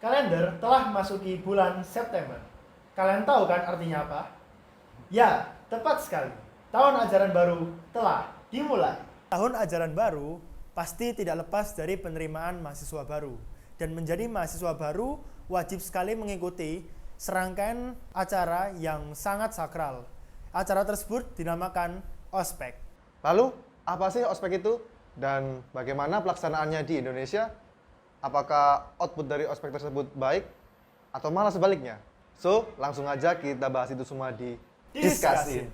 Kalender telah memasuki bulan September. Kalian tahu kan artinya apa? Ya, tepat sekali. Tahun ajaran baru telah dimulai. Tahun ajaran baru pasti tidak lepas dari penerimaan mahasiswa baru. Dan menjadi mahasiswa baru wajib sekali mengikuti serangkaian acara yang sangat sakral. Acara tersebut dinamakan ospek. Lalu, apa sih ospek itu? Dan bagaimana pelaksanaannya di Indonesia? Apakah output dari ospek tersebut baik? Atau malah sebaliknya? So, langsung aja kita bahas itu semua di Diskusi.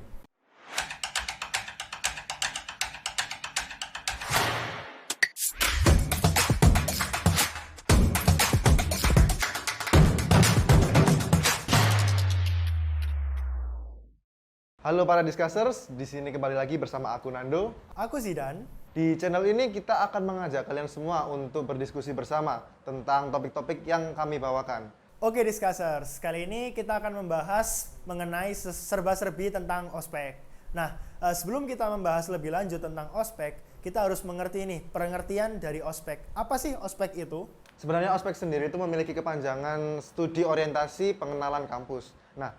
Halo para Discussers, di sini kembali lagi bersama aku Nando. Aku Zidan. Di channel ini kita akan mengajak kalian semua untuk berdiskusi bersama tentang topik-topik yang kami bawakan. Oke Discussers, kali ini kita akan membahas mengenai serba-serbi tentang ospek. Nah, sebelum kita membahas lebih lanjut tentang ospek, kita harus mengerti nih pengertian dari ospek. Apa sih ospek itu? Sebenarnya ospek sendiri itu memiliki kepanjangan studi orientasi pengenalan kampus. Nah,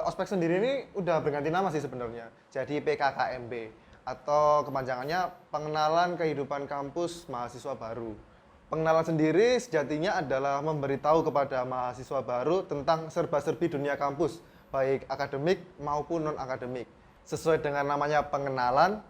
ospek sendiri ini udah berganti nama sih sebenarnya. Jadi PKKMB atau kepanjangannya pengenalan kehidupan kampus mahasiswa baru. Pengenalan sendiri sejatinya adalah memberitahu kepada mahasiswa baru tentang serba-serbi dunia kampus, baik akademik maupun non-akademik. Sesuai dengan namanya pengenalan,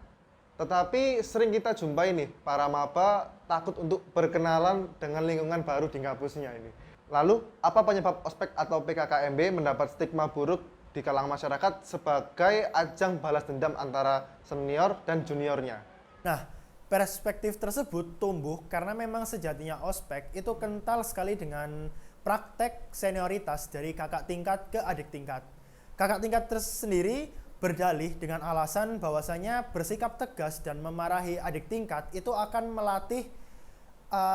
tetapi sering kita jumpai nih, para maba takut untuk berkenalan dengan lingkungan baru di kampusnya ini. Lalu, apa penyebab ospek atau PKKMB mendapat stigma buruk di kalangan masyarakat sebagai ajang balas dendam antara senior dan juniornya? Nah, perspektif tersebut tumbuh karena memang sejatinya ospek itu kental sekali dengan praktek senioritas dari kakak tingkat ke adik tingkat. Kakak tingkat tersendiri berdalih dengan alasan bahwasanya bersikap tegas dan memarahi adik tingkat itu akan melatih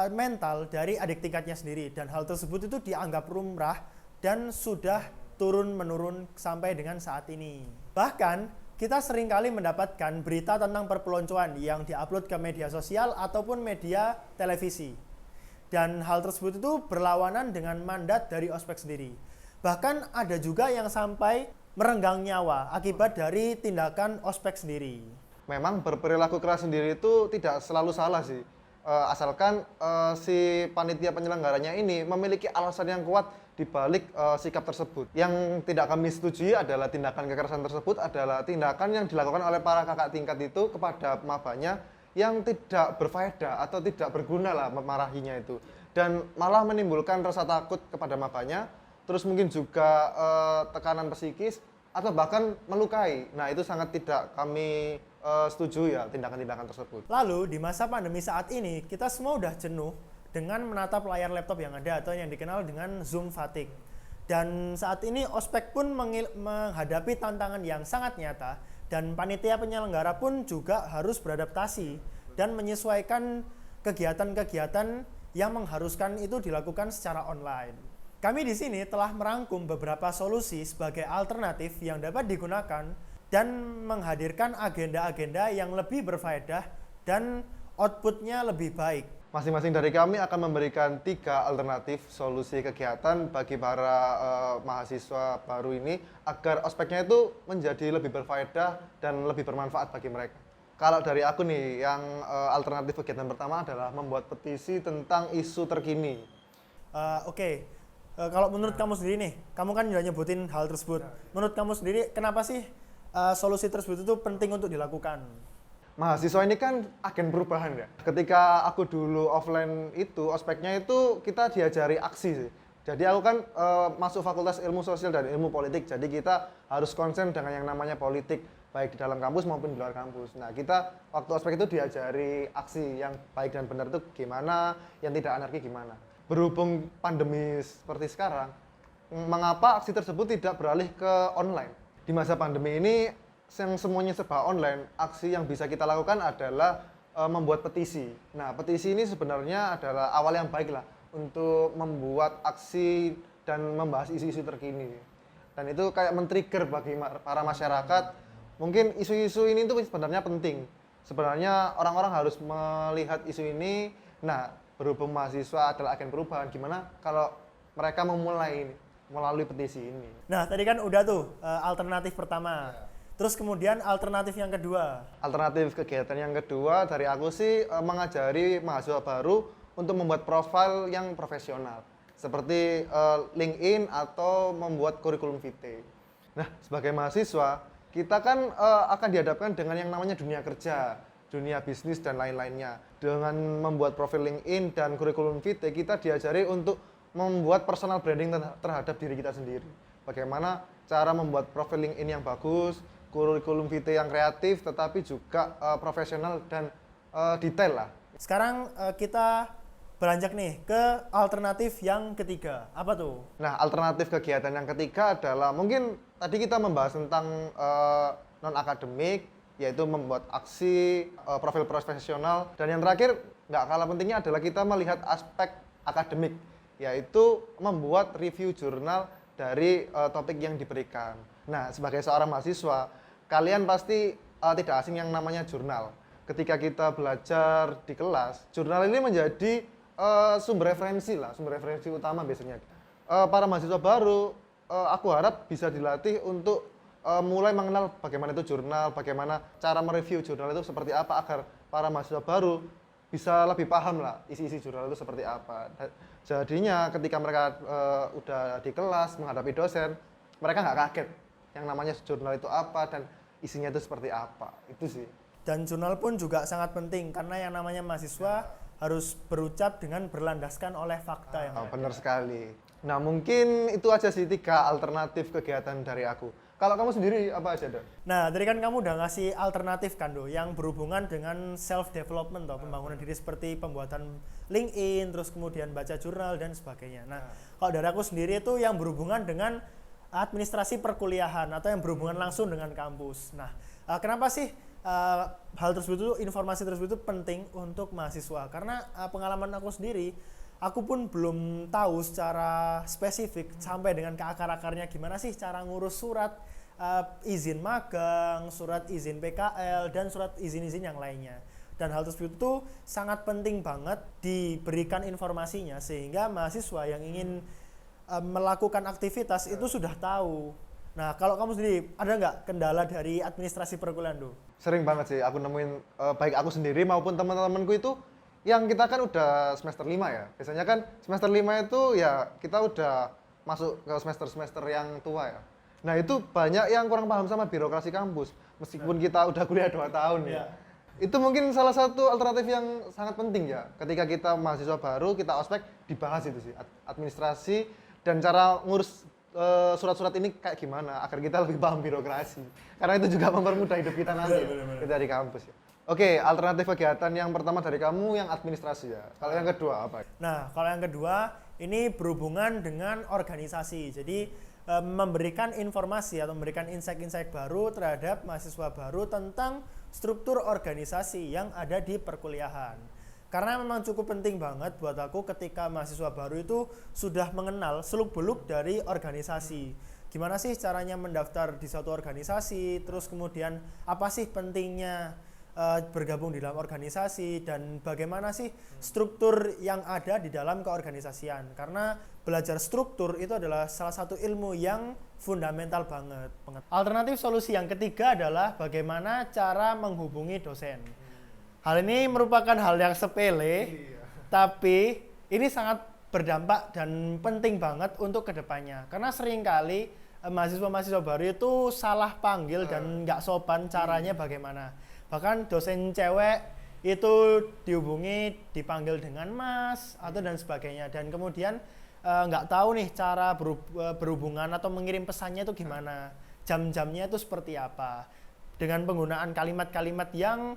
mental dari adik tingkatnya sendiri, dan hal tersebut itu dianggap lumrah dan sudah turun-menurun sampai dengan saat ini. Bahkan kita seringkali mendapatkan berita tentang perpeloncoan yang diupload ke media sosial ataupun media televisi. Dan hal tersebut itu berlawanan dengan mandat dari ospek sendiri. Bahkan ada juga yang sampai merenggang nyawa akibat dari tindakan ospek sendiri. Memang berperilaku keras sendiri itu tidak selalu salah sih. Asalkan si panitia penyelenggaranya ini memiliki alasan yang kuat di balik sikap tersebut. Yang tidak kami setujui adalah tindakan kekerasan tersebut adalah tindakan yang dilakukan oleh para kakak tingkat itu kepada mabanya yang tidak berfaedah atau tidak berguna lah memarahinya itu. Dan malah menimbulkan rasa takut kepada mabanya, terus mungkin juga tekanan psikis atau bahkan melukai. Nah, itu sangat tidak kami setuju ya tindakan-tindakan tersebut. Lalu di masa pandemi saat ini kita semua udah jenuh dengan menatap layar laptop yang ada atau yang dikenal dengan Zoom fatigue. Dan saat ini ospek pun menghadapi tantangan yang sangat nyata, dan panitia penyelenggara pun juga harus beradaptasi dan menyesuaikan kegiatan-kegiatan yang mengharuskan itu dilakukan secara online. Kami di sini telah merangkum beberapa solusi sebagai alternatif yang dapat digunakan dan menghadirkan agenda-agenda yang lebih berfaedah dan outputnya lebih baik. Masing-masing dari kami akan memberikan 3 alternatif solusi kegiatan bagi para mahasiswa baru ini agar ospeknya itu menjadi lebih berfaedah dan lebih bermanfaat bagi mereka. Kalau dari aku nih, yang alternatif kegiatan pertama adalah membuat petisi tentang isu terkini. Kalau menurut kamu sendiri nih, kamu kan udah nyebutin hal tersebut. Menurut kamu sendiri, kenapa sih solusi tersebut itu penting untuk dilakukan? Mahasiswa ini kan agen perubahan ya. Ketika aku dulu offline itu, ospeknya itu kita diajari aksi sih. Jadi aku kan masuk Fakultas Ilmu Sosial dan Ilmu Politik, jadi kita harus konsen dengan yang namanya politik, baik di dalam kampus maupun di luar kampus. Nah, kita waktu ospek itu diajari aksi yang baik dan benar itu gimana, yang tidak anarki gimana. Berhubung pandemi seperti sekarang, mengapa aksi tersebut tidak beralih ke online? Di masa pandemi ini, yang semuanya serba online, aksi yang bisa kita lakukan adalah membuat petisi. Nah, petisi ini sebenarnya adalah awal yang baik lah untuk membuat aksi dan membahas isu-isu terkini. Dan itu kayak men-trigger bagi para masyarakat. Mungkin isu-isu ini tuh sebenarnya penting. Sebenarnya orang-orang harus melihat isu ini. Nah, berhubung mahasiswa adalah agen perubahan, gimana kalau mereka memulai ini melalui petisi ini. Nah, tadi kan udah tuh alternatif pertama. Terus kemudian alternatif yang kedua. Alternatif kegiatan yang kedua dari aku sih mengajari mahasiswa baru untuk membuat profil yang profesional seperti LinkedIn atau membuat kurikulum vitae. Nah, sebagai mahasiswa kita kan akan dihadapkan dengan yang namanya dunia kerja, dunia bisnis dan lain-lainnya. Dengan membuat profil LinkedIn dan kurikulum vitae kita diajari untuk membuat personal branding terhadap diri kita sendiri. Bagaimana cara membuat profil LinkedIn yang bagus, kurikulum vitae yang kreatif tetapi juga profesional dan detail lah. Sekarang kita beranjak nih ke alternatif yang ketiga. Apa tuh? Nah, alternatif kegiatan yang ketiga adalah mungkin tadi kita membahas tentang non akademik, yaitu membuat aksi, profil profesional, dan yang terakhir nggak kalah pentingnya adalah kita melihat aspek akademik, yaitu membuat review jurnal dari topik yang diberikan. Nah, sebagai seorang mahasiswa, kalian pasti tidak asing yang namanya jurnal. Ketika kita belajar di kelas, jurnal ini menjadi sumber referensi utama biasanya. Para mahasiswa baru, aku harap bisa dilatih untuk mulai mengenal bagaimana itu jurnal, bagaimana cara mereview jurnal itu seperti apa agar para mahasiswa baru bisa lebih paham lah isi-isi jurnal itu seperti apa. Jadinya ketika mereka udah di kelas menghadapi dosen, mereka nggak kaget yang namanya jurnal itu apa dan isinya itu seperti apa. Itu sih. Dan jurnal pun juga sangat penting karena yang namanya mahasiswa harus berucap dengan berlandaskan oleh fakta yang ada. Benar sekali. Nah, mungkin itu aja sih 3 alternatif kegiatan dari aku. Kalau kamu sendiri apa aja, Don? Nah, tadi kan kamu udah ngasih alternatif kan, Do, yang berhubungan dengan self development atau pembangunan diri seperti pembuatan LinkedIn, terus kemudian baca jurnal dan sebagainya. Nah, kalau dari aku sendiri itu yang berhubungan dengan administrasi perkuliahan atau yang berhubungan langsung dengan kampus. Nah, kenapa sih hal tersebut itu, informasi tersebut itu penting untuk mahasiswa? Karena pengalaman aku sendiri, aku pun belum tahu secara spesifik sampai dengan ke akar-akarnya gimana sih cara ngurus surat izin magang, surat izin PKL, dan surat izin-izin yang lainnya. Dan hal tersebut itu sangat penting banget diberikan informasinya sehingga mahasiswa yang ingin melakukan aktivitas itu sudah tahu. Nah, kalau kamu sendiri, ada nggak kendala dari administrasi perkuliahan, Do? Sering banget sih aku nemuin, baik aku sendiri maupun teman-temanku itu, yang kita kan udah semester 5 ya. Biasanya kan semester 5 itu ya kita udah masuk ke semester-semester yang tua ya. Nah, itu banyak yang kurang paham sama birokrasi kampus, meskipun kita udah kuliah 2 tahun ya. Itu mungkin salah satu alternatif yang sangat penting ya. Ketika kita mahasiswa baru, kita ospek, dibahas itu sih, administrasi dan cara ngurus surat-surat ini kayak gimana agar kita lebih paham birokrasi. Karena itu juga mempermudah hidup kita nanti kita di kampus ya. Oke, alternatif kegiatan yang pertama dari kamu yang administrasi ya. Kalau yang kedua apa? Nah, kalau yang kedua ini berhubungan dengan organisasi. Jadi memberikan informasi atau memberikan insight-insight baru terhadap mahasiswa baru tentang struktur organisasi yang ada di perkuliahan. Karena memang cukup penting banget buat aku ketika mahasiswa baru itu sudah mengenal seluk-beluk dari organisasi. Gimana sih caranya mendaftar di suatu organisasi, terus kemudian apa sih pentingnya bergabung di dalam organisasi, dan bagaimana sih struktur yang ada di dalam keorganisasian. Karena belajar struktur itu adalah salah satu ilmu yang fundamental banget. Alternatif solusi yang ketiga adalah bagaimana cara menghubungi dosen. Hal ini merupakan hal yang sepele, tapi ini sangat berdampak dan penting banget untuk kedepannya. Karena seringkali mahasiswa-mahasiswa baru itu salah panggil dan nggak sopan caranya bagaimana. Bahkan dosen cewek itu dihubungi, dipanggil dengan mas atau dan sebagainya. Dan kemudian nggak tahu nih cara berhubungan atau mengirim pesannya itu gimana. Jam-jamnya itu seperti apa. Dengan penggunaan kalimat-kalimat yang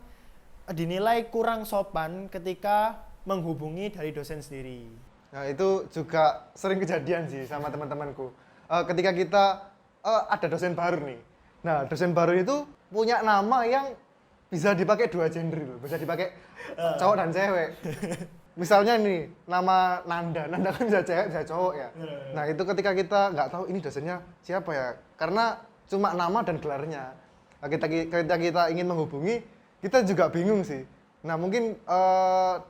dinilai kurang sopan ketika menghubungi dari dosen sendiri. Nah, itu juga sering kejadian sih sama teman-temanku. Ketika kita ada dosen baru nih. Nah, dosen baru itu punya nama yang bisa dipakai 2 gender loh. Bisa dipakai cowok dan cewek. Misalnya nih, nama Nanda. Nanda kan bisa cewek, bisa cowok ya. Nah, itu ketika kita nggak tahu ini dosennya siapa ya. Karena cuma nama dan gelarnya. Nah, ketika kita ingin menghubungi, kita juga bingung sih. Nah, mungkin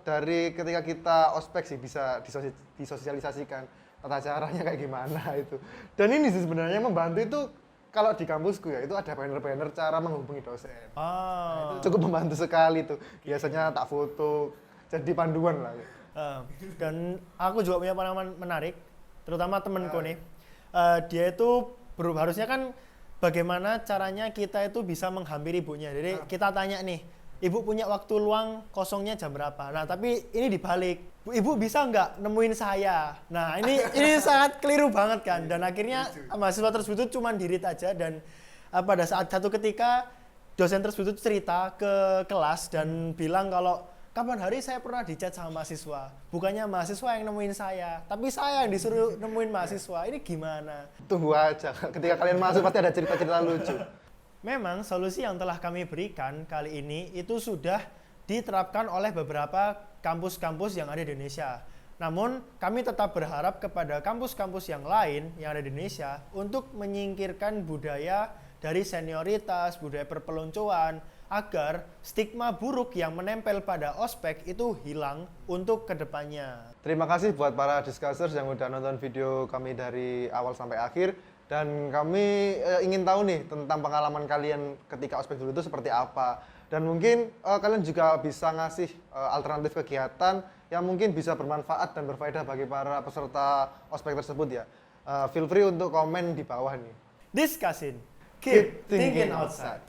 dari ketika kita ospek sih bisa disosialisasikan. tata caranya kayak gimana itu. Dan ini sih sebenarnya membantu itu kalau di kampusku ya itu ada banner-banner cara menghubungi dosen. Ah. Itu cukup membantu sekali tuh. Biasanya tak foto jadi panduan lah. Dan aku juga punya pengalaman menarik, terutama temenku nih. Dia itu harusnya kan bagaimana caranya kita itu bisa menghampiri ibunya. Jadi kita tanya nih, ibu punya waktu luang kosongnya jam berapa? Nah tapi ini dibalik, ibu bisa nggak nemuin saya? Nah ini sangat keliru banget kan. Dan akhirnya mahasiswa tersebut itu cuma diri aja dan pada saat satu ketika dosen tersebut cerita ke kelas dan bilang kalau kapan hari saya pernah dicat sama mahasiswa, bukannya mahasiswa yang nemuin saya, tapi saya yang disuruh nemuin mahasiswa. Ini gimana? Tunggu aja, ketika kalian masuk pasti ada cerita-cerita lucu. Memang solusi yang telah kami berikan kali ini itu sudah diterapkan oleh beberapa kampus-kampus yang ada di Indonesia. Namun kami tetap berharap kepada kampus-kampus yang lain yang ada di Indonesia untuk menyingkirkan budaya dari senioritas, budaya perpeloncoan, agar stigma buruk yang menempel pada ospek itu hilang untuk kedepannya. Terima kasih buat para discussers yang udah nonton video kami dari awal sampai akhir. Dan kami ingin tahu nih tentang pengalaman kalian ketika ospek dulu itu seperti apa. Dan mungkin kalian juga bisa ngasih alternatif kegiatan yang mungkin bisa bermanfaat dan berfaedah bagi para peserta ospek tersebut ya. Feel free untuk komen di bawah nih. Discussin, keep thinking outside.